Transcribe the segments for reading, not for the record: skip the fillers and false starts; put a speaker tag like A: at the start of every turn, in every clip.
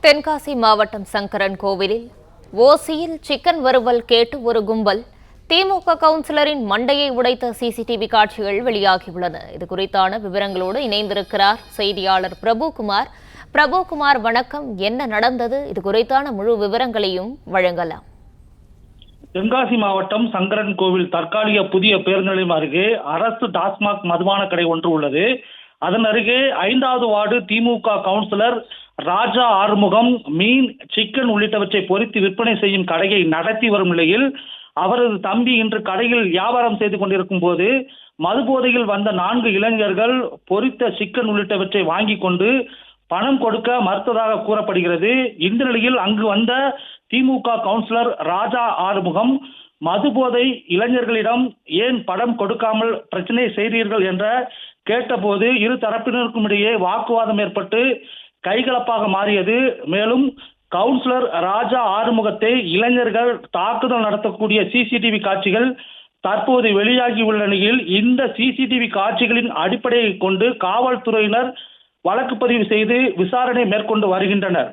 A: தென்காசி மாவட்டம் சங்கரன் கோவிலில் ஓசியில் சிக்கன் வறுவல் கேட்டு ஒரு கும்பல் திமுக கவுன்சிலரின் மண்டையை உடைத்த சிசிடிவி காட்சிகள் வெளியாகியுள்ளன. இது குறித்தான விவரங்களோடு இணைந்திருக்கிறார் செய்தியாளர் பிரபுகுமார். பிரபுகுமார், வணக்கம். என்ன நடந்தது? இது குறித்தான முழு விவரங்களையும் வழங்கலாம்.
B: தென்காசி மாவட்டம் சங்கரன் கோவில் தற்காலிக புதிய பேருந்து நிலையம் அருகே அரசு டாஸ்மாக் மதுபான கடை ஒன்று உள்ளது. அதன் அருகே 5வது வார்டு திமுக கவுன்சிலர் ராஜா ஆறுமுகம் மீன், சிக்கன் உள்ளிட்டவற்றை பொரித்து விற்பனை செய்யும் கடையை நடத்தி வரும் நிலையில் அவரது தம்பி இன்று கடையில் வியாபாரம் செய்து கொண்டிருக்கும் போது மதுபோதையில் வந்த 4 இளைஞர்கள் பொரித்த சிக்கன் உள்ளிட்டவற்றை வாங்கி கொண்டு பணம் கொடுக்க மறுத்ததாக கூறப்படுகிறது. இந்த நிலையில் அங்கு வந்த திமுக கவுன்சிலர் ராஜா ஆறுமுகம் மதுபோதை இளைஞர்களிடம் ஏன் பணம் கொடுக்காமல் பிரச்சனை செய்தீர்கள் என்ற கேட்டபோது இரு தரப்பினருக்கும் இடையே வாக்குவாதம் ஏற்பட்டு கைகலப்பாக மாறியது. மேலும் கவுன்சிலர் ராஜா ஆறுமுகத்தை இளைஞர்கள் தாக்குதல் நடத்தக்கூடிய சிசிடிவி காட்சிகள் தற்போது வெளியாகியுள்ள நிலையில் இந்த சிசிடிவி காட்சிகளின் அடிப்படையை கொண்டு காவல்துறையினர் வழக்கு பதிவு செய்து விசாரணை மேற்கொண்டு வருகின்றனர்.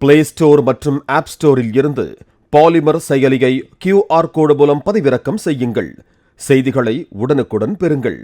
C: பிளே ஸ்டோர் மற்றும் ஆப் ஸ்டோரில் இருந்து பாலிமர் செயலியை QR கோடு மூலம் பதிவிறக்கம் செய்யுங்கள். செய்திகளை உடனுக்குடன் பெறுங்கள்.